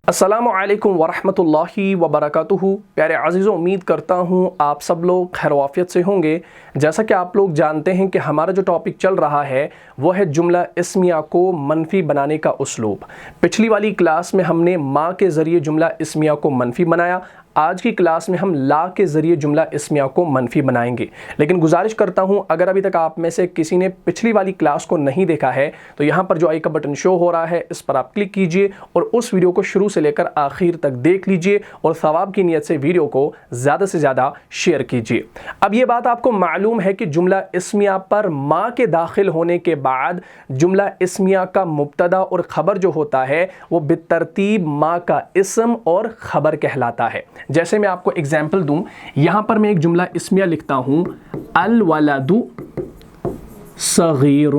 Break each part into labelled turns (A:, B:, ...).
A: السلام علیکم ورحمۃ اللہ وبرکاتہ۔ پیارے عزیزوں، امید کرتا ہوں آپ سب لوگ خیر و عافیت سے ہوں گے۔ جیسا کہ آپ لوگ جانتے ہیں کہ ہمارا جو ٹاپک چل رہا ہے وہ ہے جملہ اسمیہ کو منفی بنانے کا اسلوب۔ پچھلی والی کلاس میں ہم نے ما کے ذریعے جملہ اسمیہ کو منفی بنایا۔ آج کی کلاس میں ہم لا کے ذریعے جملہ اسمیہ کو منفی بنائیں گے، لیکن گزارش کرتا ہوں اگر ابھی تک آپ میں سے کسی نے پچھلی والی کلاس کو نہیں دیکھا ہے تو یہاں پر جو آئی کا بٹن شو ہو رہا ہے اس پر آپ کلک کیجئے اور اس ویڈیو کو شروع سے لے کر آخر تک دیکھ لیجئے اور ثواب کی نیت سے ویڈیو کو زیادہ سے زیادہ شیئر کیجئے۔ اب یہ بات آپ کو معلوم ہے کہ جملہ اسمیہ پر ما کے داخل ہونے کے بعد جملہ اسمیہ کا مبتدا اور خبر جو ہوتا ہے وہ بالترتیب ما کا اسم اور خبر کہلاتا ہے۔ جیسے میں آپ کو اگزامپل دوں، یہاں پر میں ایک جملہ اسمیہ لکھتا ہوں الولد صغیر،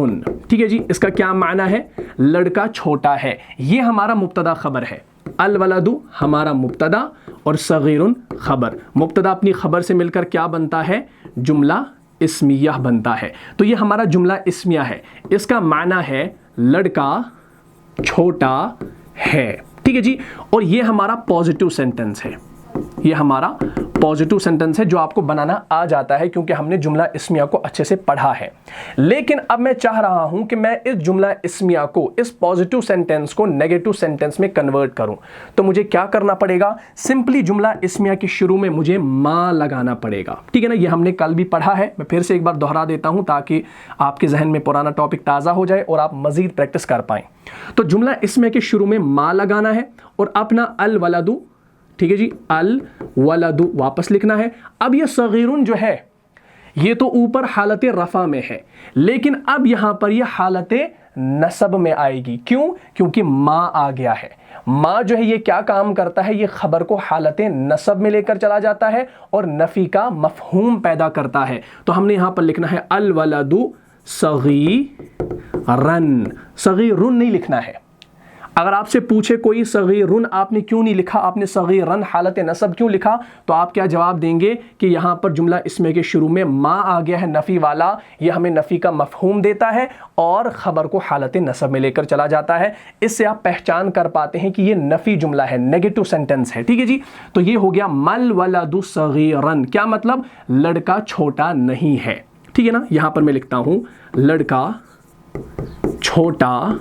A: ٹھیک ہے جی، اس کا کیا معنی ہے؟ لڑکا چھوٹا ہے۔ یہ ہمارا مبتدا خبر ہے۔ الولد ہمارا مبتدا اور صغیر خبر۔ مبتدا اپنی خبر سے مل کر کیا بنتا ہے؟ جملہ اسمیہ بنتا ہے۔ تو یہ ہمارا جملہ اسمیہ ہے، اس کا معنی ہے لڑکا چھوٹا ہے، ٹھیک ہے جی۔ اور یہ ہمارا پازیٹیو سینٹنس ہے، یہ ہمارا پازیٹیو سینٹنس ہے جو آپ کو بنانا آ جاتا ہے کیونکہ ہم نے جملہ اسمیہ کو اچھے سے پڑھا ہے۔ لیکن اب میں چاہ رہا ہوں کہ میں اس جملہ اسمیہ کو، اس پازیٹیو سینٹنس کو نیگیٹو سینٹنس میں کنورٹ کروں، تو مجھے کیا کرنا پڑے گا؟ سمپلی جملہ اسمیہ کے شروع میں مجھے ما لگانا پڑے گا، ٹھیک ہے نا۔ یہ ہم نے کل بھی پڑھا ہے، میں پھر سے ایک بار دہرا دیتا ہوں تاکہ آپ کے ذہن میں پرانا ٹاپک تازہ ہو جائے اور آپ مزید پریکٹس کر پائیں۔ تو جملہ اسمیہ کے شروع میں ما لگانا ہے اور اپنا الولد، ٹھیک ہے جی، الولد واپس لکھنا ہے۔ اب یہ صغیرن جو ہے یہ تو اوپر حالت رفع میں ہے، لیکن اب یہاں پر یہ حالت نصب میں آئے گی۔ کیوں؟ کیونکہ ما آ گیا ہے۔ ما جو ہے یہ کیا کام کرتا ہے؟ یہ خبر کو حالت نصب میں لے کر چلا جاتا ہے اور نفی کا مفہوم پیدا کرتا ہے۔ تو ہم نے یہاں پر لکھنا ہے الولد صغیرن، صغیرن نہیں لکھنا ہے۔ اگر آپ سے پوچھے کوئی صغیرن آپ نے کیوں نہیں لکھا، آپ نے صغیرن حالت نصب کیوں لکھا، تو آپ کیا جواب دیں گے کہ یہاں پر جملہ اسمیہ کے شروع میں ما آ گیا ہے نفی والا، یہ ہمیں نفی کا مفہوم دیتا ہے اور خبر کو حالت نصب میں لے کر چلا جاتا ہے۔ اس سے آپ پہچان کر پاتے ہیں کہ یہ نفی جملہ ہے، نیگیٹو سینٹنس ہے، ٹھیک ہے جی۔ تو یہ ہو گیا مل ولد صغیرن، کیا مطلب؟ لڑکا چھوٹا نہیں ہے، ٹھیک ہے نا۔ یہاں پر میں لکھتا ہوں لڑکا چھوٹا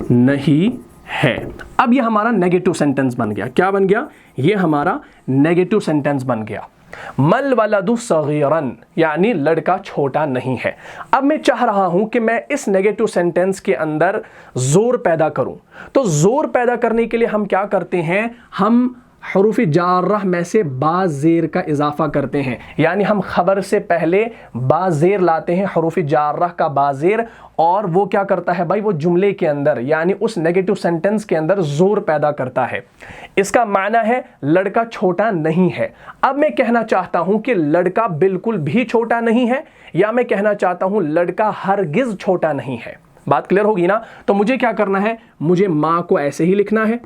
A: نہیں ہے۔ اب یہ ہمارا نیگیٹو سینٹنس بن گیا۔ کیا بن گیا؟ یہ ہمارا نیگیٹو سینٹنس بن گیا۔ مل ولد صغیرن یعنی لڑکا چھوٹا نہیں ہے۔ اب میں چاہ رہا ہوں کہ میں اس نیگیٹو سینٹنس کے اندر زور پیدا کروں، تو زور پیدا کرنے کے لیے ہم کیا کرتے ہیں؟ ہم حروف جارہ میں سے با زیر کا اضافہ کرتے ہیں، یعنی ہم خبر سے پہلے با زیر لاتے ہیں، حروف جارہ کا با زیر، اور وہ کیا کرتا ہے بھائی؟ وہ جملے کے اندر یعنی اس نیگیٹو سینٹنس کے اندر زور پیدا کرتا ہے۔ اس کا معنی ہے لڑکا چھوٹا نہیں ہے۔ اب میں کہنا چاہتا ہوں کہ لڑکا بالکل بھی چھوٹا نہیں ہے، یا میں کہنا چاہتا ہوں لڑکا ہرگز چھوٹا نہیں ہے۔ بات کلیئر ہوگی نا؟ تو مجھے کیا کرنا ہے؟ مجھے ما کو ایسے ہی لکھنا ہے،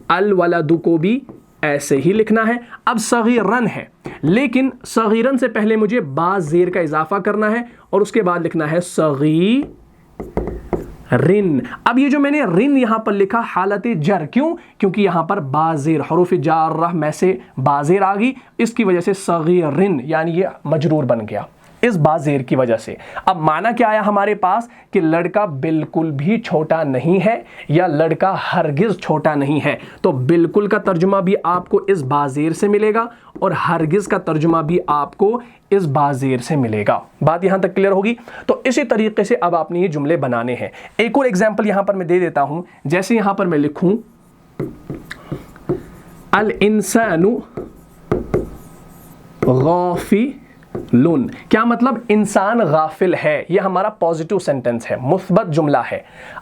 A: الولد کو بھی ایسے ہی لکھنا ہے۔ اب صغیرن ہے، لیکن صغیرن سے پہلے مجھے با زیر کا اضافہ کرنا ہے اور اس کے بعد لکھنا ہے صغیرن۔ اب یہ جو میں نے رن یہاں پر لکھا حالت جر، کیوں؟ کیونکہ یہاں پر با زیر، حروف جارہ میں سے با زیر آ گئی، اس کی وجہ سے صغیرن یعنی یہ مجرور بن گیا اس با زیر کی وجہ سے۔ اب معنی کیا آیا ہمارے پاس کہ لڑکا بالکل بھی چھوٹا نہیں ہے یا لڑکا ہرگز چھوٹا نہیں ہے۔ تو بالکل کا ترجمہ بھی آپ کو اس با زیر سے ملے گا اور ہرگز کا ترجمہ بھی آپ کو اس با زیر سے ملے گا۔ بات یہاں تک کلیئر ہوگی؟ تو اسی طریقے سے اب آپ نے یہ جملے بنانے ہیں۔ ایک اور ایگزامپل یہاں پر میں دے دیتا ہوں، جیسے یہاں پر میں لکھوں الانسان غافل، کیا مطلب؟ انسان غافل ہے۔ یہ ہمارا پازیٹیو سینٹنس ہے، مثبت جملہ ہے۔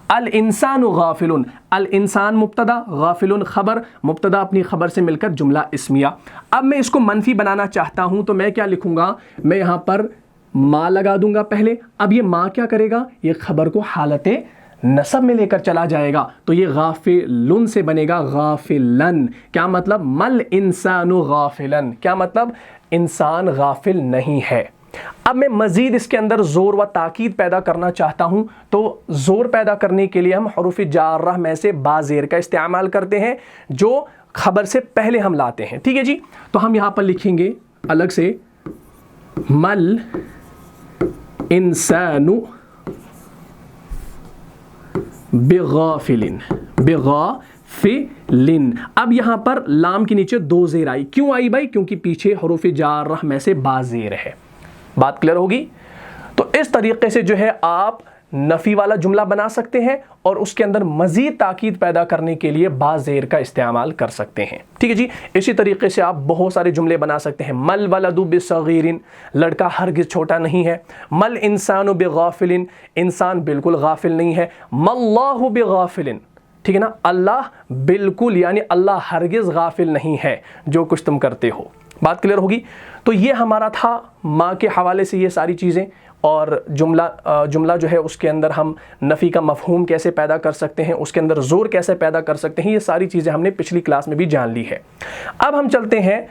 A: الانسان غافل، الانسان مبتدا، غافل خبر، مبتدا اپنی خبر سے مل کر جملہ اسمیہ۔ اب میں اس کو منفی بنانا چاہتا ہوں تو میں کیا لکھوں گا؟ میں یہاں پر ما لگا دوں گا پہلے۔ اب یہ ما کیا کرے گا؟ یہ خبر کو حالت نصب میں لے کر چلا جائے گا، تو یہ غافلن سے بنے گا غافلن۔ کیا مطلب؟ مل انسان غافلن، کیا مطلب؟ انسان غافل نہیں ہے۔ अब मैं मज़ीद इसके अंदर ज़ोर व ताकीद पैदा करना चाहता हूँ, तो ज़ोर पैदा करने के लिए हम हुरूफ़ जार्रा में से बाज़ेर का इस्तेमाल करते हैं जो खबर से पहले हम लाते हैं। ठीक है जी, तो हम यहाँ पर लिखेंगे अलग से मल इंसानु बिगाफिलिन, बिगाफिलिन। अब यहाँ पर लाम के नीचे दो ज़ेर आई, क्यों आई भाई? क्योंकि पीछे हुरूफ़ जार्रा में से बाज़ेर है। बात क्लियर होगी? तो इस तरीके से जो है आप नफ़ी वाला जुमला बना सकते हैं और उसके अंदर मज़ीद ताकीद पैदा करने के लिए बाज़ेर का इस्तेमाल कर सकते हैं। ठीक है जी, इसी तरीके से आप बहुत सारे जुमले बना सकते हैं। मल वलदु बिसगीरिन, लड़का हरगिज़ छोटा नहीं है। मल इंसानु बिगाफिलिन, इंसान बिल्कुल गाफिल नहीं है। मल्लाहु बिगाफिलिन, ठीक है ना, अल्लाह बिल्कुल यानी अल्लाह हरगिज़ गाफिल नहीं है जो कुछ तुम करते हो। बात क्लियर होगी? तो ये हमारा था माँ के हवाले से ये सारी चीज़ें, और जुमला जो है उसके अंदर हम नफ़ी का मफ़हूम कैसे पैदा कर सकते हैं, उसके अंदर ज़ोर कैसे पैदा कर सकते हैं, ये सारी चीज़ें हमने पिछली क्लास में भी जान ली है। अब हम चलते हैं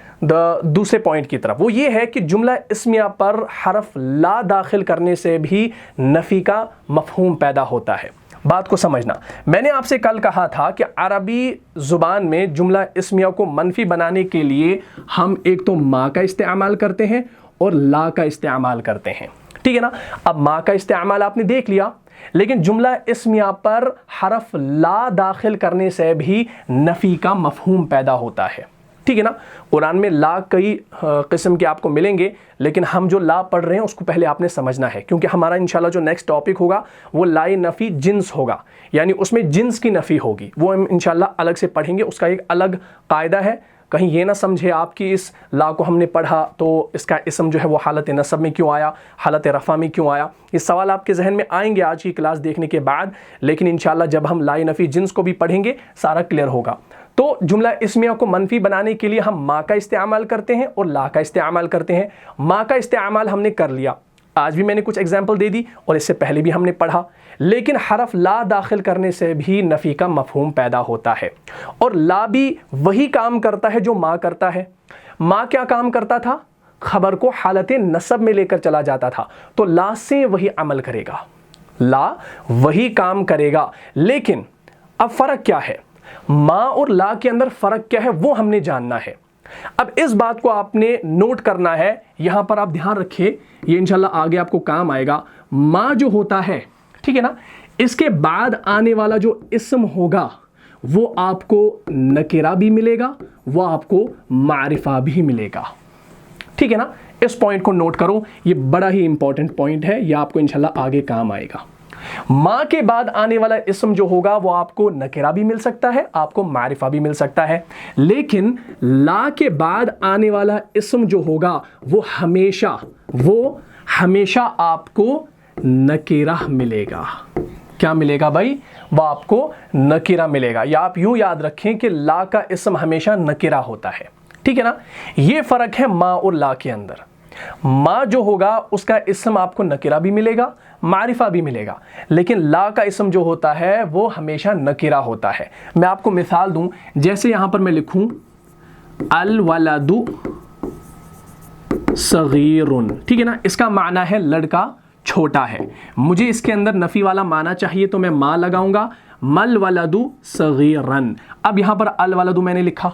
A: दूसरे पॉइंट की तरफ। वो ये है कि जुमला इस्मिया पर हरफ ला दाखिल करने से भी नफ़ी का मफ़हूम पैदा होता है। बात को समझना, मैंने आपसे कल कहा था कि अरबी ज़ुबान में जुमला इस्मिया को मनफी बनाने के लिए हम एक तो माँ का इस्तेमाल करते हैं और ला का इस्तेमाल करते हैं। ठीक है ना, अब माँ का इस्तेमाल आपने देख लिया, लेकिन जुमला इस्मिया पर हरफ ला दाखिल करने से भी नफ़ी का मफ़हूम पैदा होता है। ठीक है ना, कुरान में ला कई किस्म के आपको मिलेंगे, लेकिन हम जो ला पढ़ रहे हैं उसको पहले आपने समझना है, क्योंकि हमारा इंशाल्लाह जो नेक्स्ट टॉपिक होगा वो लाई नफ़ी जिन्स होगा, यानी उसमें जिन्स की नफ़ी होगी, वो हम इंशाल्लाह अलग से पढ़ेंगे। उसका एक अलग कायदा है, कहीं ये ना समझे आपकी इस ला को हमने पढ़ा तो इसका इसम जो है वो हालत नसब में क्यों आया, हालत रफ़ा में क्यों आया। ये सवाल आपके जहन में आएंगे आज की क्लास देखने के बाद, लेकिन इंशाल्लाह जब हम लाई नफ़ी जिन्स को भी पढ़ेंगे सारा क्लियर होगा। तो जुमला इस्मिया को मनफी बनाने के लिए हम माँ का इस्तेमाल करते हैं और ला का इस्तेमाल करते हैं। माँ का इस्तेमाल हमने कर लिया, आज भी मैंने कुछ एग्जाम्पल दे दी और इससे पहले भी हमने पढ़ा, लेकिन हरफ ला दाखिल करने से भी नफ़ी का मफ़हूम पैदा होता है। और ला भी वही काम करता है जो माँ करता है। माँ क्या काम करता था? खबर को हालत नसब में लेकर चला जाता था, तो ला से वही अमल करेगा, ला वही काम करेगा। लेकिन अब फ़र्क क्या है? माँ और ला के अंदर फ़र्क क्या है वो हमने जानना है। अब इस बात को आपने नोट करना है, यहाँ पर आप ध्यान रखिए, ये इंशाल्लाह आगे आपको काम आएगा। माँ जो होता है, ठीक है ना, इसके बाद आने वाला जो इस्म होगा वो आपको नकिरा भी मिलेगा, वो आपको मारिफा भी मिलेगा। ठीक है ना, इस पॉइंट को नोट करो, ये बड़ा ही इंपॉर्टेंट पॉइंट है, ये आपको इंशाल्लाह आगे काम आएगा। माँ के बाद आने वाला इस्म जो होगा वो आपको नकिरा भी मिल सकता है, आपको मारिफा भी मिल सकता है, लेकिन ला के बाद आने वाला इस्म जो होगा वो हमेशा आपको नकिरा मिलेगा। क्या मिलेगा भाई? वो आपको नकिरा मिलेगा। या आप यूं याद रखें कि ला का इस्म हमेशा नकिरा होता है। ठीक है ना, ये फ़र्क है माँ और ला के अंदर। माँ जो होगा उसका इस्म आपको नकिरा भी मिलेगा, मारिफा भी मिलेगा, लेकिन ला का इस्म जो होता है वो हमेशा नकिरा होता है। मैं आपको मिसाल दूं, जैसे यहां पर मैं लिखूं अल वलदु सगीरुन, ठीक है ना, इसका माना है लड़का छोटा है। मुझे इसके अंदर नफ़ी वाला माना चाहिए तो मैं माँ लगाऊंगा, मल वलदु सगीरन। अब यहां पर अल वलदु मैंने लिखा,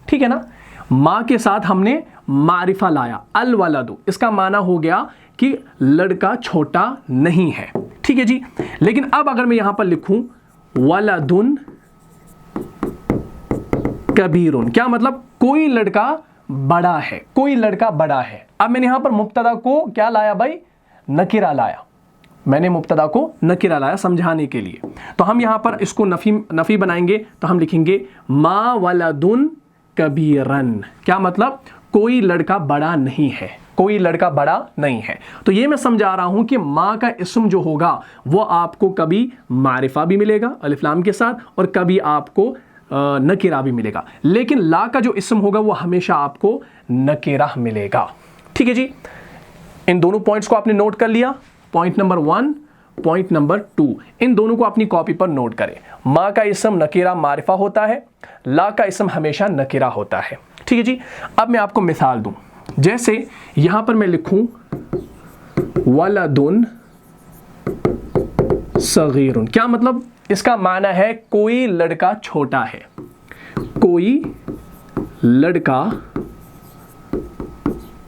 A: ठीक है ना, माँ के साथ हमने मारिफा लाया, अल वलदु, इसका माना हो गया कि लड़का छोटा नहीं है। ठीक है जी, लेकिन अब अगर मैं यहां पर लिखूं वलदुन कबीरुन, क्या मतलब? कोई लड़का बड़ा है, कोई लड़का बड़ा है। अब मैंने यहां पर मुब्तदा को क्या लाया भाई? नकिरा लाया। मैंने मुब्तदा को नकिरा लाया समझाने के लिए। तो हम यहां पर इसको नफी बनाएंगे तो हम लिखेंगे मा वलदुन कबीरन। क्या मतलब? कोई लड़का बड़ा नहीं है, कोई लड़का बड़ा नहीं है। तो ये मैं समझा रहा हूं कि माँ का इस्म जो होगा वो आपको कभी मारिफा भी मिलेगा अलिफ लाम के साथ, और कभी आपको नकिरा भी मिलेगा, लेकिन ला का जो इस्म होगा वो हमेशा आपको नकिरा मिलेगा। ठीक है जी, इन दोनों पॉइंट्स को आपने नोट कर लिया। पॉइंट नंबर 1, पॉइंट नंबर 2, इन दोनों को अपनी कॉपी पर नोट करें। माँ का इस्म नकिरा मारिफा होता है, ला का इस्म हमेशा नकिरा होता है। ठीक है जी, अब मैं आपको मिसाल दूं, जैसे यहां पर मैं लिखूं वलदुन सगीरुन। क्या मतलब? इसका माना है कोई लड़का छोटा है, कोई लड़का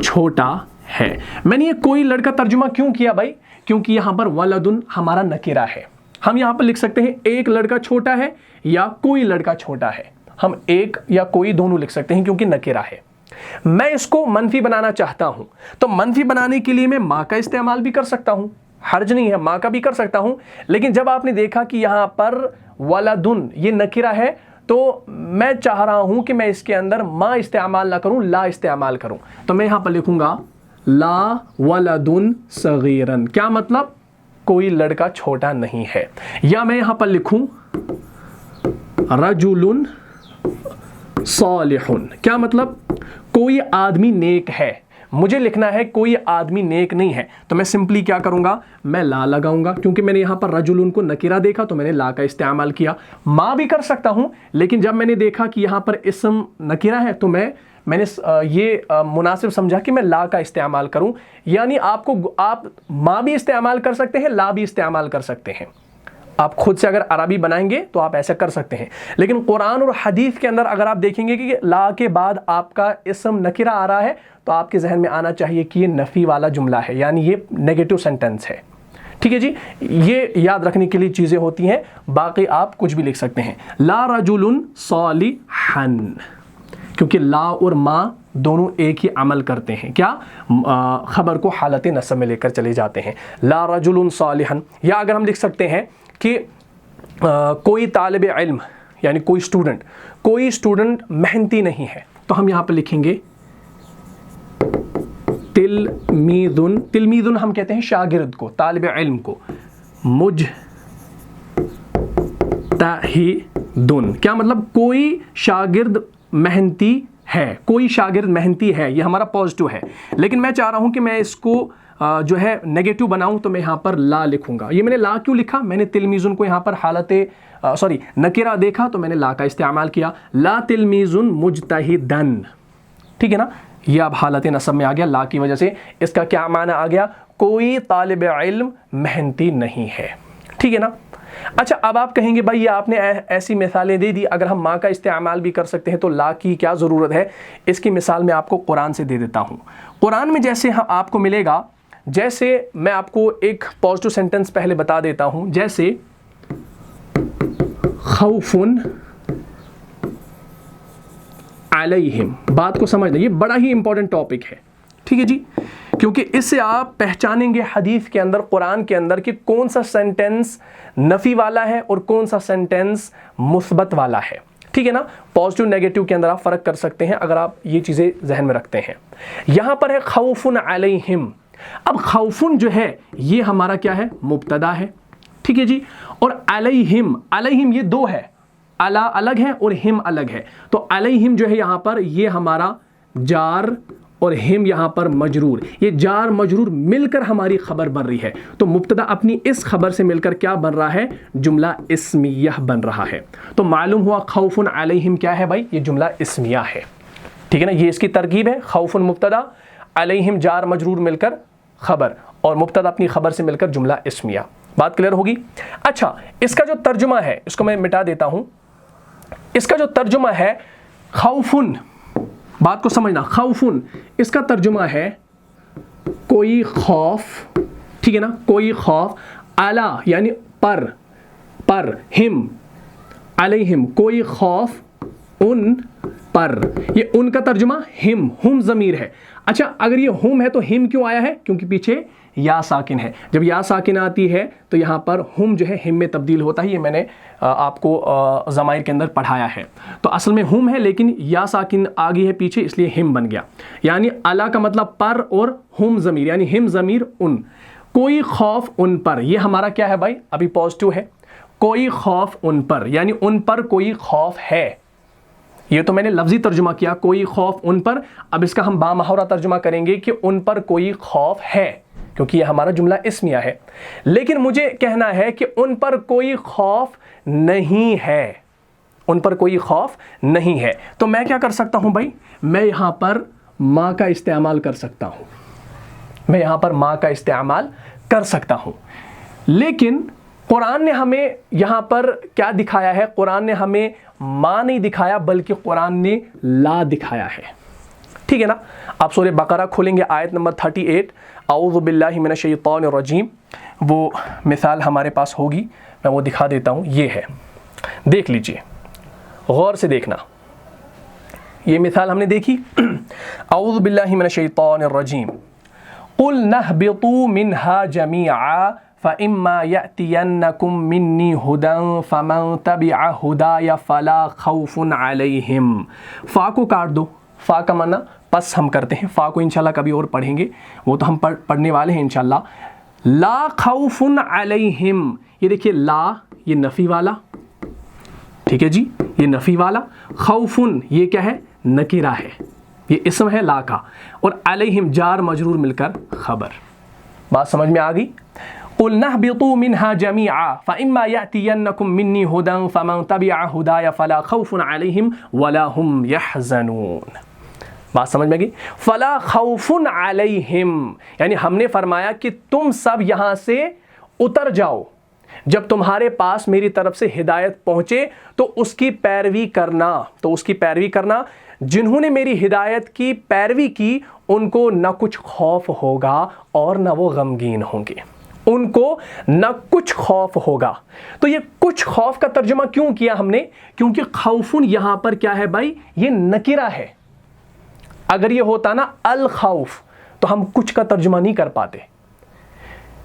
A: छोटा है। मैंने ये कोई लड़का तर्जुमा क्यों किया भाई? क्योंकि यहां पर वलदुन हमारा नकीरा है। हम यहां पर लिख सकते हैं एक लड़का छोटा है या कोई लड़का छोटा है। हम एक या कोई दोनों लिख सकते हैं क्योंकि नकीरा है। मैं इसको मनफी बनाना चाहता हूं, तो मनफी बनाने के लिए मैं मां का इस्तेमाल भी कर सकता हूं, हर्ज नहीं है, मां का भी कर सकता हूं। लेकिन जब आपने देखा कि यहां पर वलदुन ये नकीरा है, तो मैं चाह रहा हूं कि मैं इसके अंदर मां इस्तेमाल ना करूं, ला इस्तेमाल करूं। तो मैं यहां पर लिखूंगा ला वलदुन सगीरन। क्या मतलब? कोई लड़का छोटा नहीं है। या मैं यहां पर लिखूं रजुलुन सालिहुन। क्या मतलब? कोई आदमी नेक है। मुझे लिखना है कोई आदमी नेक नहीं है, तो मैं सिंपली क्या करूंगा? मैं ला लगाऊंगा, क्योंकि मैंने यहां पर रजुलुन को नकीरा देखा तो मैंने ला का इस्तेमाल किया। मां भी कर सकता हूं, लेकिन जब मैंने देखा कि यहां पर इस्म नकीरा है तो मैंने ये मुनासिब समझा कि मैं ला का इस्तेमाल करूं। यानी आप मां भी इस्तेमाल कर सकते हैं, ला भी इस्तेमाल कर सकते हैं। आप खुद से अगर अरबी बनाएंगे तो आप ऐसा कर सकते हैं। लेकिन कुरान और हदीस के अंदर अगर आप देखेंगे कि ला के बाद आपका इस्म नकीरा आ रहा है, तो आपके जहन में आना चाहिए कि ये नफ़ी वाला जुमला है, यानी ये नेगेटिव सेंटेंस है। ठीक है जी, ये याद रखने के लिए चीज़ें होती हैं। बाकी आप कुछ भी लिख सकते हैं। ला रजुलुन सालिहन, क्योंकि ला और माँ दोनों एक ही अमल करते हैं। क्या? खबर को हालत नस्ब में लेकर चले जाते हैं। ला रजुलुन सालिहन। या अगर हम लिख सकते हैं कि कोई तालिब इल्म, यानी कोई स्टूडेंट मेहनती नहीं है, तो हम यहाँ पर लिखेंगे तिलमीदुन। तिलमीदुन हम कहते हैं शागिर्द को, तालिब इल्म को। मुजतहिदुन। क्या मतलब? कोई शागिर्द मेहनती है, कोई शागिर्द मेहनती है। ये हमारा पॉजिटिव है, लेकिन मैं चाह रहा हूँ कि मैं इसको जो है नेगेटिव बनाऊं, तो मैं यहाँ पर ला लिखूंगा। ये मैंने ला क्यों लिखा? मैंने तिलमीजुन को यहाँ पर नकीरा देखा तो मैंने ला का इस्तेमाल किया। ला तिलमीजुन मुजतहिदन। ठीक है ना? ये अब हालत नसब में आ गया ला की वजह से। इसका क्या माना आ गया? कोई तालिब इल्म मेहनती नहीं है। ठीक है ना? अच्छा, अब आप कहेंगे भाई ये आपने ऐसी मिसालें दे दी, अगर हम माँ का इस्तेमाल भी कर सकते हैं तो ला की क्या ज़रूरत है? इसकी मिसाल मैं आपको कुरान से दे देता हूँ। कुरान में जैसे आपको मिलेगा, जैसे मैं आपको एक पॉजिटिव सेंटेंस पहले बता देता हूँ, जैसे खौफुन अलैहिम। बात को समझना, ये बड़ा ही इंपॉर्टेंट टॉपिक है। ठीक है जी, क्योंकि इससे आप पहचानेंगे हदीस के अंदर, कुरान के अंदर कि कौन सा सेंटेंस नफ़ी वाला है और कौन सा सेंटेंस मुस्बत वाला है। ठीक है ना? पॉजिटिव नेगेटिव के अंदर आप फ़र्क कर सकते हैं अगर आप ये चीज़ें जहन में रखते हैं। यहाँ पर है खौफुन अलैहिम। अब खौफुन जो है ये हमारा क्या है? मुब्तदा है। ठीक है जी, और अलैहिम ये दो है, अला अलग है और हिम अलग है। तो अलैहिम जो है यहाँ पर ये हमारा जार और हिम यहाँ पर मजरूर। ये जार मजरूर मिलकर हमारी खबर बन रही है। तो मुब्तदा अपनी इस खबर से मिलकर क्या बन रहा है? जुमला इस्मियह बन रहा है। तो मालूम हुआ खौफुन अलैहिम क्या है भाई? ये जुमला इस्मिया है। ठीक है ना? ये इसकी तरकीब है। खौफुन मुब्तदा, अलैहिम जार मजरूर मिलकर खबर, और मुब्तदा अपनी खबर से मिलकर जुमला इस्मिया। बात क्लियर होगी? अच्छा, इसका जो तर्जुमा है इसको मैं मिटा देता हूं। इसका जो तर्जुमा है खौफुन, बात को समझना, खौफुन इसका तर्जुमा है कोई खौफ। ठीक है ना? कोई खौफ। अला यानी पर हिम अलैहिम कोई खौफ उन पर। ये उनका तर्जुमा हिम, हुम ज़मीर है। अच्छा, अगर ये हुम है तो हिम क्यों आया है? क्योंकि पीछे या साकिन है। जब या साकिन आती है तो यहाँ पर हुम जो है हिम में तब्दील होता है। ये मैंने आपको ज़माइर के अंदर पढ़ाया है। तो असल में हुम है, लेकिन या साकिन आ गई है पीछे, इसलिए हिम बन गया। यानी अला का मतलब पर और हुम ज़मीर, यानी हिम ज़मीर उन। कोई खौफ उन पर, ये हमारा क्या है भाई? अभी पॉजिटिव है। कोई खौफ उन पर, यानी उन पर कोई खौफ है। ये तो मैंने लफ्जी तर्जुमा किया, कोई खौफ उन पर। अब इसका हम बामहावरा तर्जुमा करेंगे कि उन पर कोई खौफ है, क्योंकि ये हमारा जुमला इस्मिया है। लेकिन मुझे कहना है कि उन पर कोई खौफ नहीं है, उन पर कोई खौफ नहीं है। तो मैं क्या कर सकता हूं भाई? मैं यहां पर मां का इस्तेमाल कर सकता हूं। میں یہاں پر ماں کا استعمال کر سکتا ہوں. لیکن قرآن نے ہمیں یہاں پر کیا دکھایا ہے؟ قرآن نے ہمیں ماں نہیں دکھایا بلکہ قرآن نے لا دکھایا ہے. ٹھیک ہے نا؟ آپ سورہ بقرہ کھولیں گے آیت نمبر 38. اعوذ باللہ من الشیطان الرجیم. وہ مثال ہمارے پاس ہوگی, میں وہ دکھا دیتا ہوں. یہ ہے, دیکھ لیجئے, غور سے دیکھنا. یہ مثال ہم نے دیکھی. اعوذ باللہ من الشیطان الرجیم. قُلْ نَهْبِطُوا مِنْهَا جَمِيعًا فَإِمَّا يَأْتِيَنَّكُم مِّنِّي هُدًى فَمَن تَبِعَ هُدَايَ فَلَا خَوْفٌ عَلَيْهِمْ. فا کو کاٹ دو. فا کا معنی پس ہم کرتے ہیں. فا کو انشاءاللہ کبھی اور پڑھیں گے, وہ تو ہم پڑھنے والے ہیں انشاءاللہ. لا خوف علیہم, یہ دیکھیے لا, یہ نفی والا, ٹھیک ہے جی, یہ نفی والا. خوفن یہ کیا ہے؟ نکرہ ہے, یہ اسم ہے لا کا. اور علیہم جار مجرور مل کر خبر. بات سمجھ میں آ گئی؟ قُلْ نَهْبِطُوا مِنْهَا جَمِيعًا فَإِمَّا يَأْتِيَنَّكُم مِّنِّي هُدًى فَمَن تَبِعَ هُدَايَ فَلَا خَوْفٌ عَلَيْهِمْ وَلَا هُمْ يَحْزَنُونَ. بات سمجھ میں گئی؟ فَلَا خَوْفٌ عَلَيْهِمْ, یعنی ہم نے فرمایا کہ تم سب یہاں سے اتر جاؤ. جب تمہارے پاس میری طرف سے ہدایت پہنچے تو اس کی پیروی کرنا. جنہوں نے میری ہدایت کی پیروی کی ان کو نہ کچھ خوف ہوگا اور نہ وہ غمگین ہوں گے. ان کو نہ کچھ خوف ہوگا. تو یہ کچھ خوف کا ترجمہ کیوں کیا ہم نے؟ کیونکہ خوفن یہاں پر کیا ہے بھائی؟ یہ نکرہ ہے. اگر یہ ہوتا نا الخوف تو ہم کچھ کا ترجمہ نہیں کر پاتے.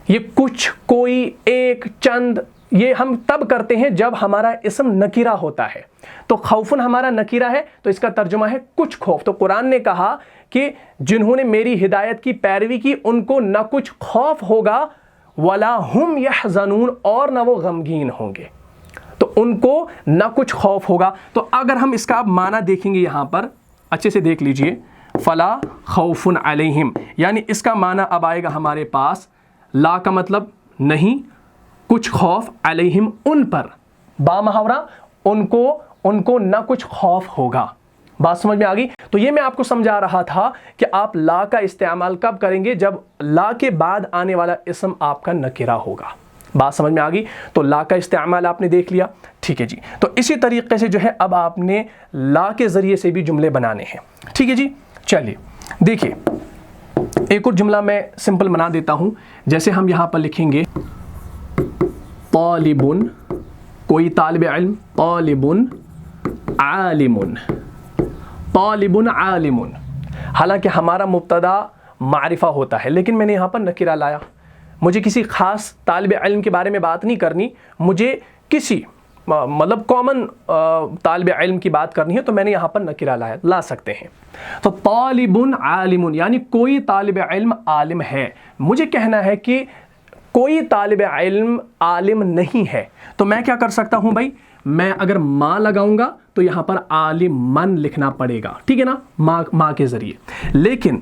A: یہ کچھ, کوئی, ایک, چند, یہ ہم تب کرتے ہیں جب ہمارا اسم نکرہ ہوتا ہے. تو خوفن ہمارا نکرہ ہے تو اس کا ترجمہ ہے کچھ خوف. تو قرآن نے کہا کہ جنہوں نے میری ہدایت کی پیروی کی ان کو نہ کچھ خوف ہوگا ولا ہم یحزنون, اور نہ وہ غمگین ہوں گے. تو ان کو نہ کچھ خوف ہوگا. تو اگر ہم اس کا اب معنی دیکھیں گے یہاں پر اچھے سے دیکھ لیجئے, فلا خوف علیہم, یعنی اس کا معنی اب آئے گا ہمارے پاس. لا کا مطلب نہیں, کچھ خوف, علیہم ان پر, با محاورہ ان کو نہ کچھ خوف ہوگا. بات سمجھ میں آ گئی؟ تو یہ میں آپ کو سمجھا رہا تھا کہ آپ لا کا استعمال کب کریں گے؟ جب لا کے بعد آنے والا اسم آپ کا نکرہ ہوگا. بات سمجھ میں آ گئی؟ تو لا کا استعمال آپ نے دیکھ لیا. ٹھیک ہے جی. تو اسی طریقے سے جو ہے اب آپ نے لا کے ذریعے سے بھی جملے بنانے ہیں. ٹھیک ہے جی. چلیے دیکھیے, ایک اور جملہ میں سمپل بنا دیتا ہوں. جیسے ہم یہاں پر لکھیں گے طالبن, کوئی طالب علم, طالبن عالمن, طالبن عالمن. حالانکہ ہمارا مبتدا معرفہ ہوتا ہے لیکن میں نے یہاں پر نکرہ لایا. مجھے کسی خاص طالب علم کے بارے میں بات نہیں کرنی, مجھے کسی مطلب کامن طالب علم کی بات کرنی ہے تو میں نے یہاں پر نکرہ لا سکتے ہیں. تو طالبن عالمن یعنی کوئی طالب علم عالم ہے. مجھے کہنا ہے کہ کوئی طالب علم عالم نہیں ہے تو میں کیا کر سکتا ہوں بھائی؟ میں اگر ماں لگاؤں گا تو یہاں پر عالمن لکھنا پڑے گا. ٹھیک ہے نا, ماں کے ذریعے. لیکن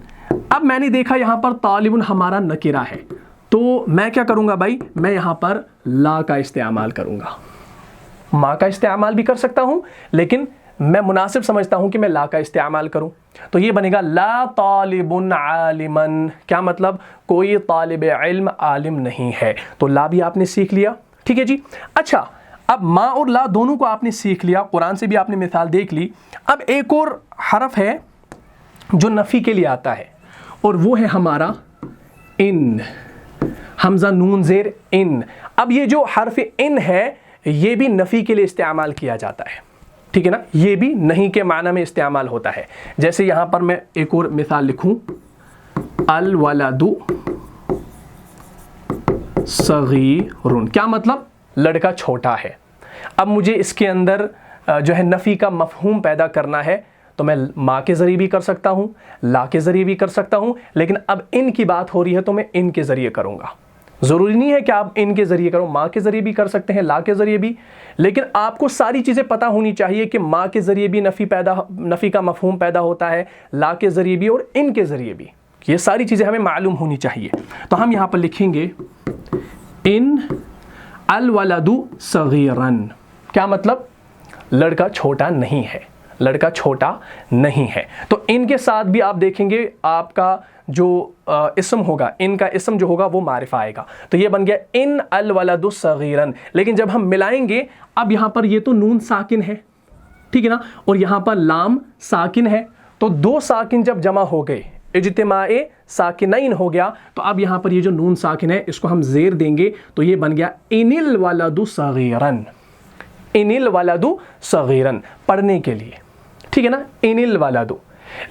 A: اب میں نے دیکھا یہاں پر طالبن ہمارا نکرہ ہے تو میں کیا کروں گا بھائی؟ میں یہاں پر لا کا استعمال کروں گا. ماں کا استعمال بھی کر سکتا ہوں لیکن میں مناسب سمجھتا ہوں کہ میں لا کا استعمال کروں. تو یہ بنے گا لا طالب عالمن. کیا مطلب؟ کوئی طالب علم عالم نہیں ہے. تو لا بھی آپ نے سیکھ لیا. ٹھیک ہے جی. اچھا, اب ماں اور لا دونوں کو آپ نے سیکھ لیا, قرآن سے بھی آپ نے مثال دیکھ لی. اب ایک اور حرف ہے جو نفی کے لیے آتا ہے اور وہ ہے ہمارا ان, حمزہ نون زیر ان. اب یہ جو حرف ان ہے یہ بھی نفی کے لیے استعمال کیا جاتا ہے. ٹھیک ہے نا, یہ بھی نہیں کے معنی میں استعمال ہوتا ہے. جیسے یہاں پر میں ایک اور مثال لکھوں, الولد صغیر. کیا مطلب؟ لڑکا چھوٹا ہے. اب مجھے اس کے اندر جو ہے نفی کا مفہوم پیدا کرنا ہے تو میں ماں کے ذریعے بھی کر سکتا ہوں, لا کے ذریعے بھی کر سکتا ہوں, لیکن اب ان کی بات ہو رہی ہے تو میں ان کے ذریعے کروں گا. ضروری نہیں ہے کہ آپ ان کے ذریعے کرو, ماں کے ذریعے بھی کر سکتے ہیں, لا کے ذریعے بھی. لیکن آپ کو ساری چیزیں پتہ ہونی چاہیے کہ ماں کے ذریعے بھی نفی کا مفہوم پیدا ہوتا ہے, لا کے ذریعے بھی اور ان کے ذریعے بھی. یہ ساری چیزیں ہمیں معلوم ہونی چاہیے. تو ہم یہاں پر لکھیں گے ان الولد صغیرن. کیا مطلب؟ لڑکا چھوٹا نہیں ہے. लड़का छोटा नहीं है। तो इन के साथ भी आप देखेंगे आपका जो इसम होगा, इनका इसम जो होगा वो मारिफा आएगा। तो ये बन गया इन अल वलदु सगीरन। लेकिन जब हम मिलाएंगे, अब यहाँ पर ये तो नून साकिन है, ठीक है ना, और यहाँ पर लाम साकिन है, तो दो साकिन जब जमा हो गए, इज्तिमाए साकिनैन हो गया, तो अब यहाँ पर ये जो नून साकिन है इसको हम ज़ेर देंगे, तो ये बन गया इनिल वलदु सगीरन। इनिल वलदु सगीरन पढ़ने के लिए, ठीक है ना, इनिल वलदु।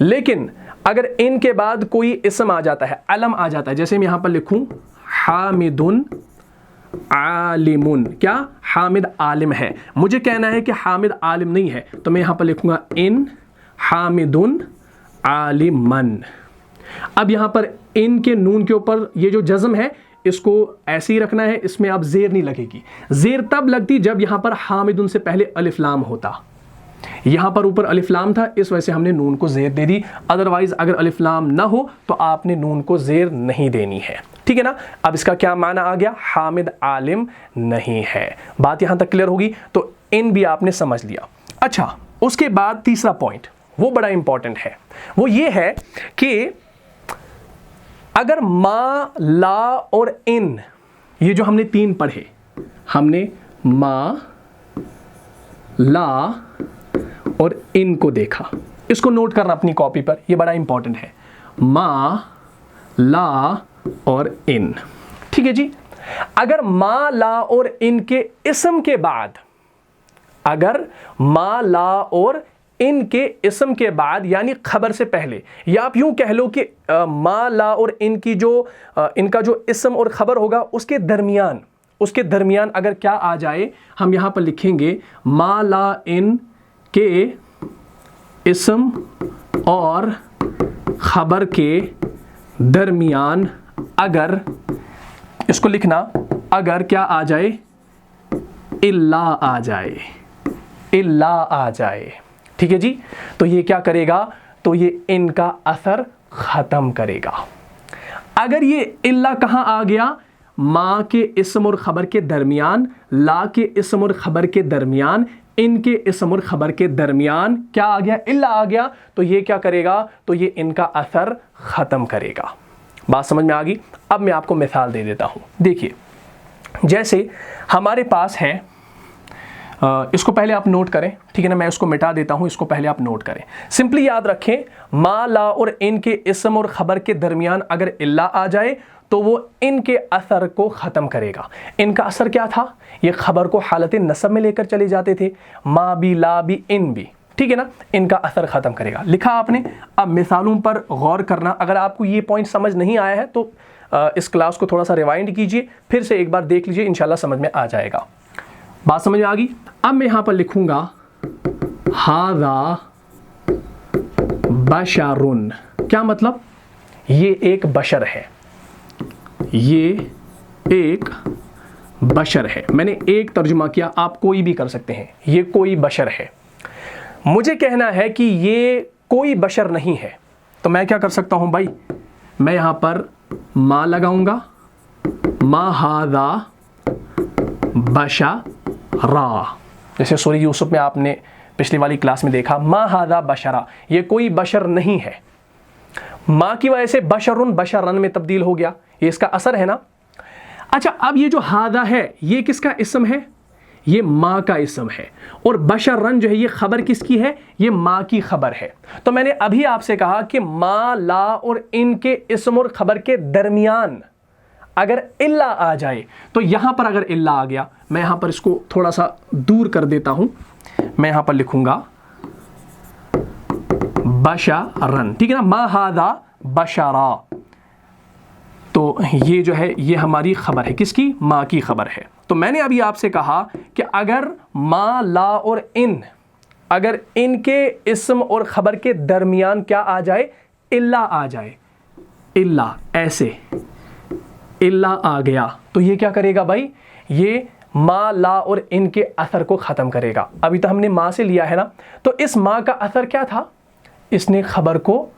A: लेकिन अगर इन के बाद कोई इसम आ जाता है, अलम आ जाता है, जैसे मैं यहाँ पर लिखूँ हामिदुन आलिमुन, क्या हामिद आलिम है, मुझे कहना है कि हामिद आलिम नहीं है, तो मैं यहाँ पर लिखूँगा इन हामिदुन आलिमन। अब यहाँ पर इन के नून के ऊपर ये जो जज़म है इसको ऐसे ही रखना है, इसमें अब ज़ेर नहीं लगेगी। ज़ेर तब लगती जब यहाँ पर हामिदुन से पहले अलिफ लाम होता, यहाँ पर ऊपर अलिफ लाम था, इस वजह से हमने नून को ज़ेर दे दी। अदरवाइज़ अगर अलिफ लाम ना हो तो आपने नून को ज़ेर नहीं देनी है, ठीक है ना। अब इसका क्या माना आ गया, हामिद आलिम नहीं है। बात यहाँ तक क्लियर होगी। तो इन भी आपने समझ लिया। अच्छा, उसके बाद तीसरा पॉइंट वो बड़ा इंपॉर्टेंट है, वो ये है कि अगर मा, ला और इन, ये जो हमने तीन पढ़े, हमने मा, ला और इन को देखा, इसको नोट करना अपनी कॉपी पर, ये बड़ा इंपॉर्टेंट है। मा, ला और इन, ठीक है जी। अगर मा, ला और इन के इसम के बाद, अगर मा, ला और इनके इसम के बाद यानी खबर से पहले, या आप यूं कह लो कि मा, ला और इनकी जो इनका जो इसम और खबर होगा उसके दरमियान अगर क्या आ जाए, हम यहाँ पर लिखेंगे मा, ला, इन के इसम और खबर के दरमियान अगर, इसको लिखना, अगर क्या आ जाए, इल्ला आ जाए, इल्ला आ जाए, ठीक है जी। तो ये क्या करेगा, तो ये इनका असर ख़त्म करेगा। अगर ये इल्ला कहाँ आ गया, माँ के इसम और ख़बर के दरमियान, ला के इसम और ख़बर के दरमियान, इनके इसम और ख़बर के दरमियान क्या आ गया, इल्ला आ गया, तो ये क्या करेगा, तो ये इनका असर ख़त्म करेगा। बात समझ में आ गई। अब मैं आपको मिसाल दे देता हूँ। देखिए, जैसे हमारे पास है, इसको पहले आप नोट करें, ठीक है ना, मैं इसको मिटा देता हूँ, इसको पहले आप नोट करें। सिंपली याद रखें, मा, ला और इनके इसम और ख़बर के दरमियान अगर इल्ला आ जाए तो वो इनके असर को ख़त्म करेगा। इनका असर क्या था, ये खबर को हालत नसब में लेकर चले जाते थे, मा भी, ला भी, इन भी, ठीक है ना, इनका असर ख़त्म करेगा। लिखा आपने। अब मिसालों पर गौर करना। अगर आपको ये पॉइंट समझ नहीं आया है तो इस क्लास को थोड़ा सा रिवाइंड कीजिए, फिर से एक बार देख लीजिए, इंशाल्लाह समझ में आ जाएगा। बात समझ में आ गई। अब मैं यहाँ पर लिखूँगा हाज़ा बशरुन। क्या मतलब, ये एक बशर है, ये एक बशर है। मैंने एक तर्जुमा किया, आप कोई भी कर सकते हैं, ये कोई बशर है। मुझे कहना है कि ये कोई बशर नहीं है, तो मैं क्या कर सकता हूँ भाई, मैं यहाँ पर मा लगाऊंगा, मा हाज़ा बशरा। जैसे सूरह यूसुफ में आपने पिछली वाली क्लास में देखा, मा हाज़ा बशरा, ये कोई बशर नहीं है। माँ की वजह से बशरुन बशरन में तब्दील हो गया, ये इसका असर है ना। अच्छा, अब ये जो हादा है ये किसका इसम है, ये माँ का इसम है, और बशरन जो है ये खबर किसकी है, ये माँ की खबर है। तो मैंने अभी आपसे कहा कि माँ, ला और इनके इसम और खबर के दरमियान अगर इल्ला आ जाए, तो यहाँ पर अगर इल्ला आ गया, मैं यहाँ पर इसको थोड़ा सा दूर कर देता हूँ, मैं यहाँ पर लिखूँगा बशरन, ठीक है ना, मा हादा बशरा। तो ये जो है ये हमारी खबर है, किसकी, माँ की खबर है। तो मैंने अभी आपसे कहा कि अगर मा, ला और इन, अगर इनके इस्म और खबर के दरमियान क्या आ जाए, इल्ला आ जाए, इल्ला, ऐसे इल्ला आ गया, तो ये क्या करेगा भाई, ये मा, ला और इनके असर को ख़त्म करेगा। अभी तो हमने माँ से लिया है ना, तो इस माँ का असर क्या था, इसने खबर को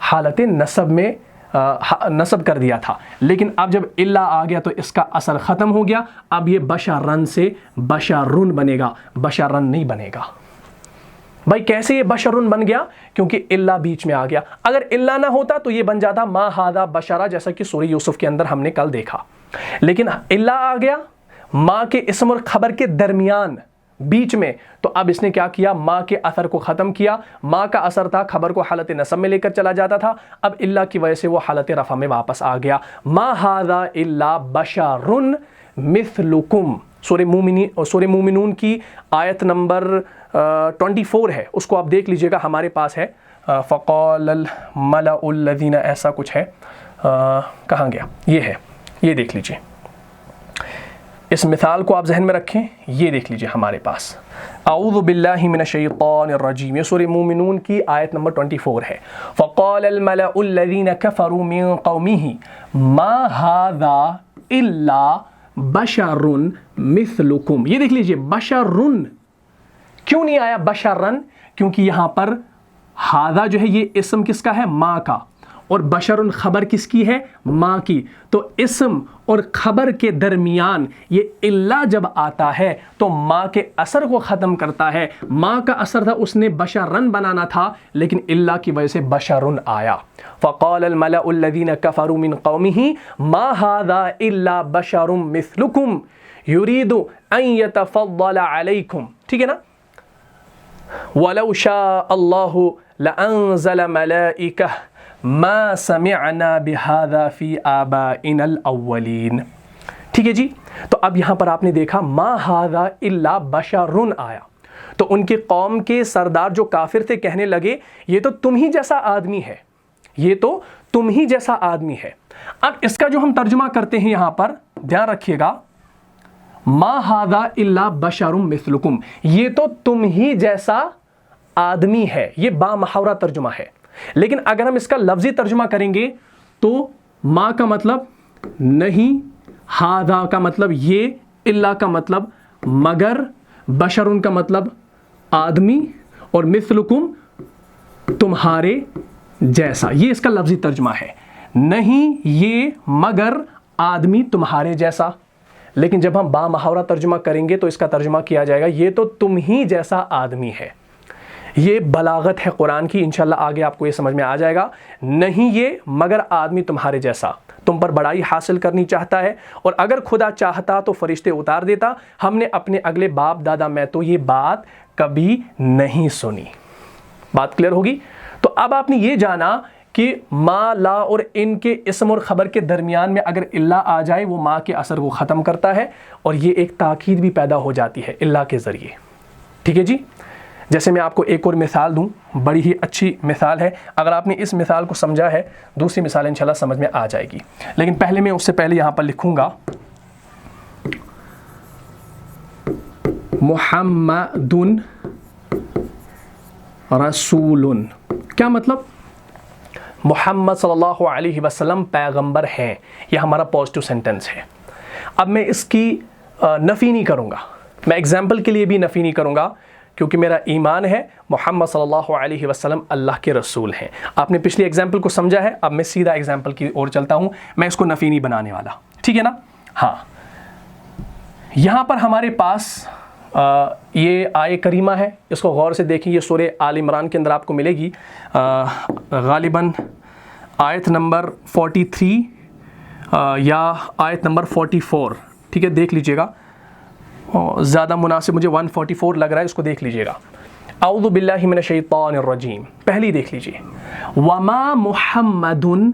A: हालत नसब में नसब कर दिया था, लेकिन अब जब इल्ला आ गया तो इसका असर ख़त्म हो गया। अब ये बशरन से बशरुन बनेगा, बशरन नहीं बनेगा। भाई कैसे ये बशरुन बन गया? क्योंकि इल्ला बीच में आ गया। अगर इल्ला ना होता तो ये बन जाता मा हादा बशरा, जैसा कि सूरह यूसुफ के अंदर हमने कल देखा। लेकिन इल्ला आ गया माँ के इस्म और खबर के दरमियान बीच में, तो अब इसने क्या किया? माँ के असर को ख़त्म किया। माँ का असर था, खबर को हालत नसब में लेकर चला जाता था, अब इल्ला की वजह से वो हालत रफ़ा में वापस आ गया। मा हादा इल्ला बशरुन मिथलुकुम, सूरह मोमिनून की आयत नंबर 24 है, उसको आप देख लीजिएगा, हमारे पास है। फ़क़ालल मलाउल्लज़ीना, ऐसा कुछ है, कहाँ गया? ये है, ये देख लीजिए। इस मिसाल को आप जहन में रखें, ये देख लीजिए हमारे पास। अऊज़ु बिल्लाहि मिनश्शैतानिर रजीम, ये सूरह मोमिनून की आयत नंबर 24 है। फ़क़ालल मलाउल्लज़ीना कफ़रू मिन क़ौमिही मा हाज़ा इल्ला बशरुन मिथलुकुम। ये देख लीजिए, बशरुन क्यों नहीं आया बशरन? क्योंकि यहाँ पर हादा जो है ये इस्म किसका है? माँ का, और बशरुन खबर किसकी है? माँ की। तो इस्म और खबर के दरमियान ये इल्ला जब आता है तो माँ के असर को ख़त्म करता है। माँ का असर था, उसने बशरन बनाना था, लेकिन इल्ला की वजह से बशरुन आया। फ़क़ालल मलाउल्लज़ीना कफ़रू मिन क़ौमिही मा हाज़ा इल्ला बशरुम मिथलुकुम युरीदु अन यतफ़द्दल अलैकुम। ठीक है ना? वलौ शाअ अल्लाहु लअंज़ल मलाइका मा समिअना बिहाज़ा फ़ी आबाइनल अव्वलीन। ठीक है जी। तो अब यहाँ पर आपने देखा मा हाज़ा इल्ला बशरुन आया, तो उनके कौम के सरदार जो काफिर थे कहने लगे ये तो तुम ही जैसा आदमी है, ये तो तुम ही जैसा आदमी है। अब इसका जो हम तर्जुमा करते हैं यहाँ पर ध्यान रखिएगा, मा हाज़ा इल्ला बशरुम मिथलुकुम, ये तो तुम ही जैसा आदमी है, ये बामहावरा तर्जुमा है। लेकिन अगर हम इसका लफ्ज़ी तर्जुमा करेंगे तो मा का मतलब नहीं, हादा का मतलब ये, इल्ला का मतलब मगर, बशरुन का मतलब आदमी, और मिथलुकुम तुम्हारे जैसा। ये इसका लफ्ज़ी तर्जुमा है, नहीं ये मगर आदमी तुम्हारे जैसा। लेकिन जब हम बामहावरा तर्जुमा करेंगे तो इसका तर्जुमा किया जाएगा ये तो तुम ही जैसा आदमी है। ये बलागत है कुरान की, इंशाल्लाह आगे आपको ये समझ में आ जाएगा। नहीं ये मगर आदमी तुम्हारे जैसा, तुम पर बड़ाई हासिल करनी चाहता है, और अगर खुदा चाहता तो फरिश्ते उतार देता। हमने अपने अगले बाप दादा में तो ये बात कभी नहीं सुनी। बात क्लियर होगी? तो अब आपने ये जाना कि मा, ला और इनके इस्म और ख़बर के दरमियान में अगर इल्ला आ जाए वो माँ के असर को ख़त्म करता है, और ये एक ताकीद भी पैदा हो जाती है इल्ला के ज़रिए। ठीक है जी। जैसे मैं आपको एक और मिसाल दूं, बड़ी ही अच्छी मिसाल है, अगर आपने इस मिसाल को समझा है दूसरी मिसाल इंशाल्लाह समझ में आ जाएगी। लेकिन पहले मैं उससे पहले यहाँ पर लिखूँगा मुहम्मदुन रसूलुन। क्या मतलब? मुहम्मद सल्लल्लाहु अलैहि वसल्लम पैगंबर हैं, यह हमारा पॉजिटिव सेंटेंस है। अब मैं इसकी नफ़ी नहीं करूँगा, मैं एग्जाम्पल के लिए भी नफ़ी नहीं करूँगा, क्योंकि मेरा ईमान है मुहम्मद सल्लल्लाहु अलैहि वसल्लम अल्लाह के रसूल हैं। आपने पिछली एग्जाम्पल को समझा है, अब मैं सीधा एग्जाम्पल की ओर चलता हूँ, मैं इसको नफ़ी नहीं बनाने वाला। ठीक है ना? हाँ, यहाँ पर हमारे पास ये आय करीमा है, इसको गौर से देखिए, ये सूरह आल इमरान के अंदर आपको मिलेगी, गालिबन आयत नंबर 43 या आयत नंबर 44। ठीक है, देख लीजिएगा, ज़्यादा मुनासिब मुझे 144 लग रहा है, इसको देख लीजिएगा। अऊज़ु बिल्लाहि मिनश्शैतानिर रजीम, पहली देख लीजिए, वमा मुहम्मदुन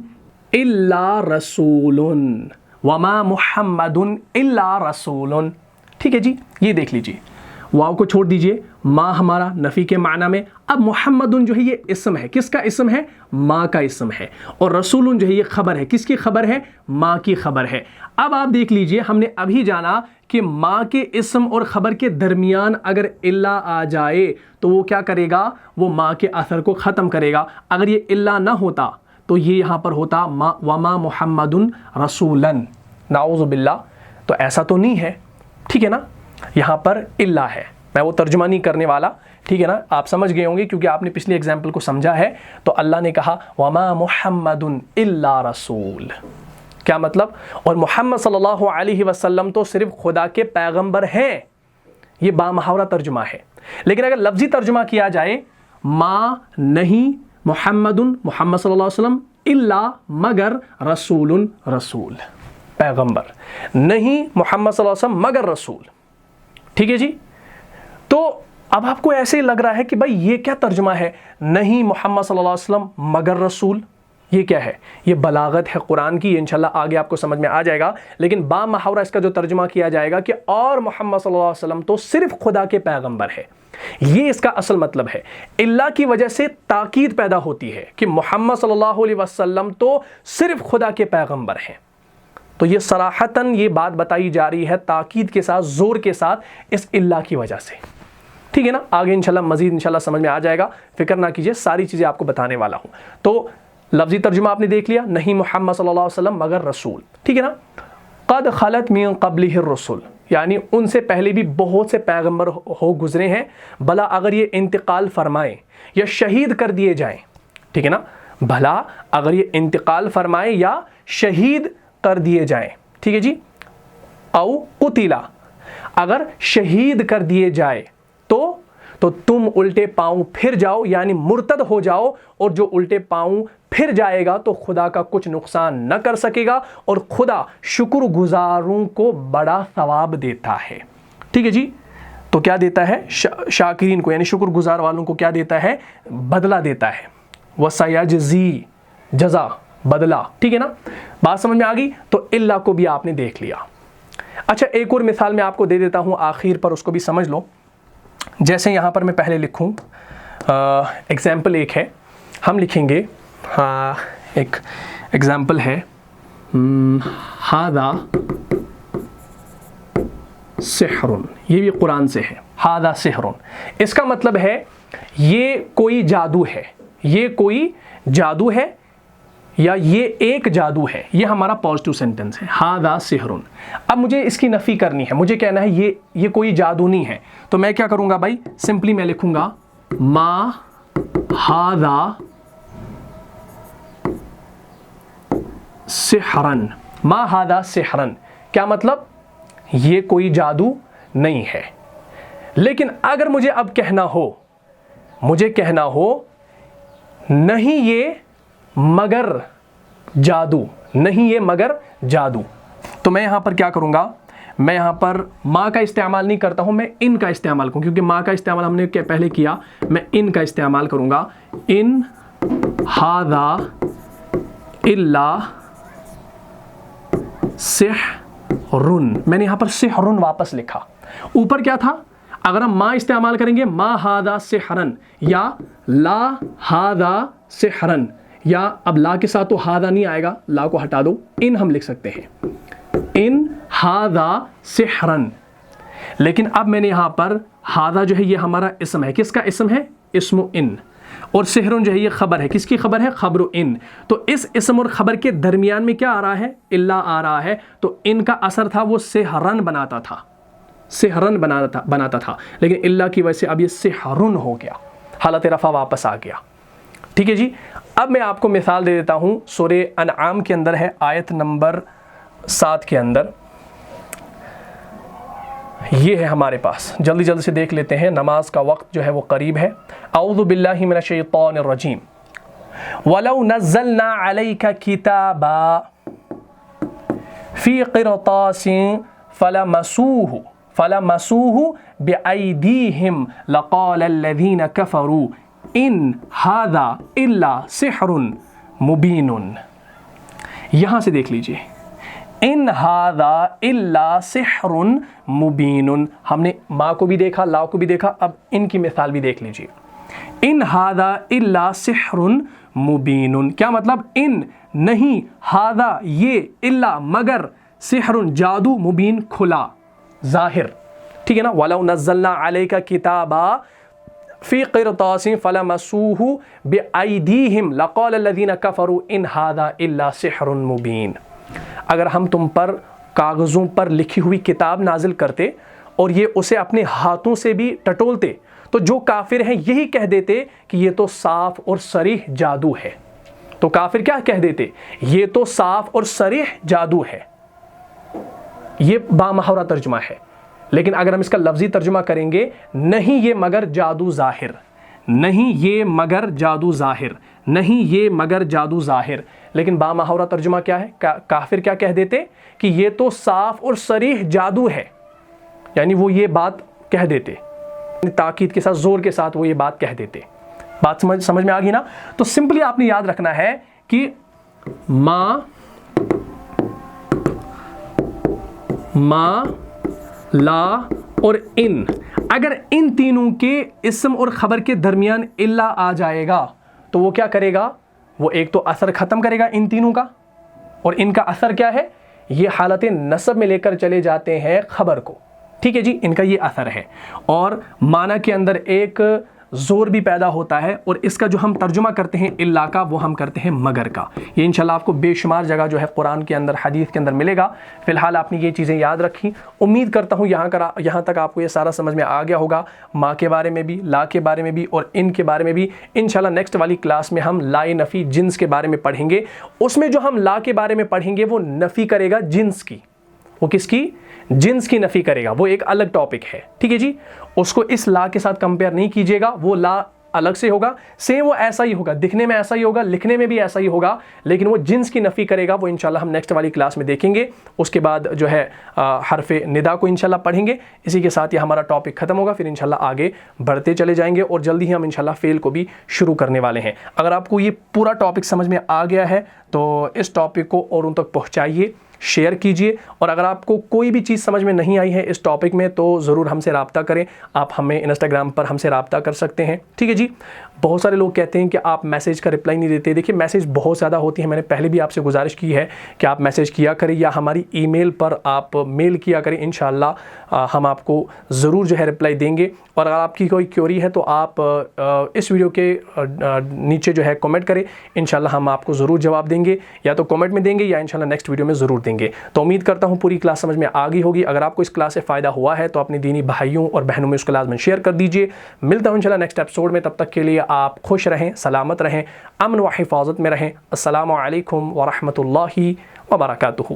A: इल्ला रसूलुन, वमा मुहम्मदुन इल्ला रसूलुन। ठीक है जी, ये देख लीजिए, वाव को छोड़ दीजिए, माँ हमारा नफ़ी के माना में। अब मुहम्मदुन जो है ये इस्म है, किसका इस्म है? माँ का इस्म है, और रसूलुन जो है ये खबर है, किसकी खबर है? माँ की खबर है। अब आप देख लीजिए, हमने अभी जाना कि माँ के इस्म और ख़बर के दरमियान अगर इल्ला आ जाए तो वो क्या करेगा? वो माँ के असर को ख़त्म करेगा। अगर ये इल्ला ना होता तो ये यहाँ पर होता वमा मुहम्मदुन रसूलन, नाऊज़ु बिल्लाह। तो ऐसा तो नहीं है, ठीक है ना? यहाँ पर इल्ला है, मैं वो तर्जुमा नहीं करने वाला, ठीक है ना? आप समझ गए होंगे क्योंकि आपने पिछली एग्जाम्पल को समझा है। तो अल्लाह ने कहा वमा मुहम्मदुन इल्ला रसूल, क्या मतलब? और मुहम्मद सल्लल्लाहु अलैहि वसल्लम तो सिर्फ खुदा के पैगंबर हैं, یہ बामहावरा तर्जुमा है। लेकिन अगर लफ्जी तर्जुमा किया जाए, मा नहीं मुहम्मदुन मुहम्मद सल्लल्लाहु अलैहि वसल्लम इल्ला मगर रसूलुन रसूल, पैगंबर, नहीं मोहम्मद सल्लल्लाहु अलैहि वसल्लम मगर रसूल। ठीक है जी। तो अब आपको ऐसे ही लग रहा है कि भाई ये क्या तर्जुमा है, नहीं मोहम्मद सल्लल्लाहु अलैहि वसल्लम मगर रसूल, ये क्या है? ये बलागत है कुरान की, इंशाल्लाह आगे आपको समझ में आ जाएगा। लेकिन बामहावरा इसका जो तर्जुमा किया जाएगा कि और मोहम्मद सल्लल्लाहु अलैहि वसल्लम तो सिर्फ खुदा के पैगंबर है, ये इसका असल मतलब है। इल्ला की वजह से ताकीद पैदा होती है कि मोहम्मद सल्लल्लाहु अलैहि वसल्लम तो सिर्फ खुदा के पैगंबर हैं। तो ये सराहतन ये बात बताई जा रही है ताकीद के साथ, जोर के साथ, इस इल्ला की वजह से। ठीक है ना, आगे इंशाल्लाह मजीद इंशाल्लाह समझ में आ जाएगा, फिक्र ना कीजिए, सारी चीज़ें आपको बताने वाला हूँ। तो लफ्जी तर्जुमा आपने देख लिया, नहीं मोहम्मद सल्लल्लाहु अलैहि वसल्लम मगर रसूल। ठीक है ना। क़द खलत मिन क़ब्लिहि रसूल, यानी उनसे पहले भी बहुत से पैगंबर हो गुजरे हैं, भला अगर ये इंतकाल फरमाएं या शहीद कर दिए जाएं। ठीक है ना, भला अगर ये इंतकाल फरमाएं या शहीद कर दिए जाएं। ठीक है जी। औ कुतिला, अगर शहीद कर दिए जाए तो तुम उल्टे पांव फिर जाओ, यानी मुर्तद हो जाओ, और जो उल्टे पांव फिर जाएगा तो खुदा का कुछ नुकसान न कर सकेगा और खुदा शुक्रगुजारों को बड़ा सवाब देता है। ठीक है जी। तो क्या देता है? शाकिरीन को, यानी शुक्रगुजार वालों को क्या देता है? बदला देता है। वसयजज़ी, जज़ा, बदला। ठीक है ना, बात समझ में आ गई। तो इल्ला को भी आपने देख लिया। अच्छा, एक और मिसाल मैं आपको दे देता हूँ आखिर पर, उसको भी समझ लो। जैसे यहाँ पर मैं पहले लिखूँ, एग्जाम्पल एक है, हम लिखेंगे, एक एग्जाम्पल है, हादा सिहरुन, ये भी कुरान से है, हादा सिहरुन। इसका मतलब है ये कोई जादू है, ये कोई जादू है, या ये एक जादू है। ये हमारा पॉजिटिव सेंटेंस है, हादा सिहरुन। अब मुझे इसकी नफ़ी करनी है, मुझे कहना है ये कोई जादू नहीं है। तो मैं क्या करूँगा भाई, सिंपली मैं लिखूँगा मा हादा सिहरन, मा हादा सिहरन। क्या मतलब? ये कोई जादू नहीं है। लेकिन अगर मुझे अब कहना हो, मुझे कहना हो नहीं ये मगर जादू, नहीं ये मगर जादू, तो मैं यहाँ पर क्या करूँगा, मैं यहाँ पर माँ का इस्तेमाल नहीं करता हूँ, मैं इन का इस्तेमाल करूँ, क्योंकि माँ का इस्तेमाल हमने पहले किया। मैं इन का इस्तेमाल करूँगा, इन हादा इल्ला सिहरुन। मैंने यहाँ पर सिहरुन वापस लिखा, ऊपर क्या था? अगर हम माँ इस्तेमाल करेंगे, मा हादा सिहरन, या ला हादा सिहरन, या अब ला के साथ तो हादा नहीं आएगा, ला को हटा दो, इन हम लिख सकते हैं, इन हादा सिहरन। लेकिन अब मैंने यहाँ पर हादा जो है ये हमारा इसम है, किसका इसम है? इस्मु इन। और सिहरुन जो है ये खबर है, किसकी खबर है? खबरु इन। तो इस इसम और खबर के दरमियान में क्या आ रहा है? इल्ला आ रहा है। तो इनका असर था वो सिहरन बनाता था, सिहरन बनाता था, लेकिन इल्ला की वजह से अब ये सिहरुन हो गया, हालत रफ़ा वापस आ गया। ठीक है जी। अब मैं आपको मिसाल दे देता हूँ, सूरे अनआम के अंदर है, आयत नंबर 7 के अंदर ये है हमारे पास। जल्दी जल्दी से देख लेते हैं, नमाज का वक्त जो है वो करीब है। औज़ु बिल्लाहि मिनश शैतानिर रजीम। वलौ नज़्ज़लना अलैका किताबा फ़ी क़िरतासिन फ़लमसूहु बिअयदीहिम लक़ाल अल्लज़ीना कफ़रू इन हादा इल्ला सिहरुन मुबीनुन। यहाँ से देख लीजिए, इन हादा इल्ला सिहरुन मुबीनुन। हमने माँ को भी देखा, ला को भी देखा, अब इनकी मिसाल भी देख लीजिए। इन हादा इल्ला सिहरुन मुबीनुन, क्या मतलब? इन नहीं, हादा ये, इल्ला मगर, सिहरुन जादू, मुबीन खुला, जाहिर। ठीक है ना। वलौ नज़्ज़लना अलैका किताबा फ़ी क़िरतासिन फ़लमसूहु बिअयदीहिम लक़ाल अल्लज़ीना कफ़रू इन हादा इल्ला सिहरुन मुबीन। अगर हम तुम पर कागज़ों पर लिखी हुई किताब नाजिल करते और ये उसे अपने हाथों से भी टटोलते, तो जो काफिर हैं यही कह देते कि ये तो साफ और सरीह जादू है। तो काफिर क्या कह देते? ये तो साफ और सरीह जादू है। ये बामहावरा तर्जुमा है। لیکن اگر ہم اس کا لفظی ترجمہ کریں گے، نہیں یہ مگر جادو ظاہر، نہیں یہ مگر جادو ظاہر، نہیں یہ مگر جادو ظاہر، لیکن بامحاورہ ترجمہ کیا ہے؟ کافر کیا کہہ دیتے کہ یہ تو صاف اور صریح جادو ہے، یعنی وہ یہ بات کہہ دیتے، تاکید کے ساتھ، زور کے ساتھ وہ یہ بات کہہ دیتے۔ بات سمجھ میں آ گئی نا؟ تو سمپلی آپ نے یاد رکھنا ہے کہ ما لا اور ان، اگر ان تینوں کے اسم اور خبر کے درمیان الا آ جائے گا تو وہ کیا کرے گا؟ وہ ایک تو اثر ختم کرے گا ان تینوں کا، اور ان کا اثر کیا ہے؟ یہ حالت نصب میں لے کر چلے جاتے ہیں خبر کو، ٹھیک ہے جی، ان کا یہ اثر ہے، اور معنی کے اندر ایک زور بھی پیدا ہوتا ہے، اور اس کا جو ہم ترجمہ کرتے ہیں اللہ کا، وہ ہم کرتے ہیں مگر کا۔ یہ انشاءاللہ آپ کو بے شمار جگہ جو ہے قرآن کے اندر، حدیث کے اندر ملے گا۔ فی الحال آپ نے یہ چیزیں یاد رکھی، امید کرتا ہوں یہاں تک آپ کو یہ سارا سمجھ میں آ گیا ہوگا، ماں کے بارے میں بھی، لا کے بارے میں بھی، اور ان کے بارے میں بھی۔ انشاءاللہ نیکسٹ والی کلاس میں ہم لائے نفی جنس کے بارے میں پڑھیں گے، اس میں جو ہم لا کے بارے میں پڑھیں گے وہ نفی کرے گا جنس کی، وہ کس کی؟ جنس کی نفی کرے گا، وہ ایک الگ ٹاپک ہے، ٹھیک ہے جی، اس کو اس لا کے ساتھ کمپیئر نہیں کیجیے گا، وہ لا الگ سے ہوگا، سیم وہ ایسا ہی ہوگا، دکھنے میں ایسا ہی ہوگا، لکھنے میں بھی ایسا ہی ہوگا، لیکن وہ جنس کی نفی کرے گا، وہ انشاءاللہ ہم نیکسٹ والی کلاس میں دیکھیں گے۔ اس کے بعد جو ہے حرف ندا کو انشاءاللہ پڑھیں گے، اسی کے ساتھ یہ ہمارا ٹاپک ختم ہوگا، پھر انشاءاللہ آگے بڑھتے چلے جائیں گے، اور جلدی ہی ہم انشاءاللہ فعل کو بھی شروع کرنے والے ہیں۔ اگر آپ کو یہ پورا ٹاپک سمجھ میں آ گیا ہے تو اس ٹاپک کو اوروں تک پہنچائیے، شیئر کیجئے، اور اگر آپ کو کوئی بھی چیز سمجھ میں نہیں آئی ہے اس ٹاپک میں تو ضرور ہم سے رابطہ کریں، آپ ہمیں انسٹاگرام پر ہم سے رابطہ کر سکتے ہیں، ٹھیک ہے جی۔ بہت سارے لوگ کہتے ہیں کہ آپ میسیج کا رپلائی نہیں دیتے، دیکھیے میسیج بہت زیادہ ہوتی ہے، میں نے پہلے بھی آپ سے گزارش کی ہے کہ آپ میسیج کیا کریں، یا ہماری ای میل پر آپ میل کیا کریں، انشاءاللہ ہم آپ کو ضرور جو ہے رپلائی دیں گے۔ اور اگر آپ کی کوئی کیوری ہے تو آپ اس ویڈیو کے نیچے جو ہے کمنٹ کریں، انشاءاللہ ہم آپ کو ضرور جواب دیں گے، یا تو کمنٹ میں دیں گے یا انشاءاللہ نیکسٹ ویڈیو میں ضرور دیں گے۔ تو امید کرتا ہوں پوری کلاس سمجھ میں آ گئی ہوگی۔ اگر آپ کو اس کلاس سے فائدہ ہوا ہے تو اپنے دینی بھائیوں اور بہنوں میں اس کو لازماً شیئر کر دیجئے۔ ملتا ہوں انشاءاللہ نیکسٹ ایپیسوڈ میں، تب تک کے لیے آپ خوش رہیں، سلامت رہیں، امن و حفاظت میں رہیں۔ السلام علیکم ورحمۃ اللہ وبرکاتہ۔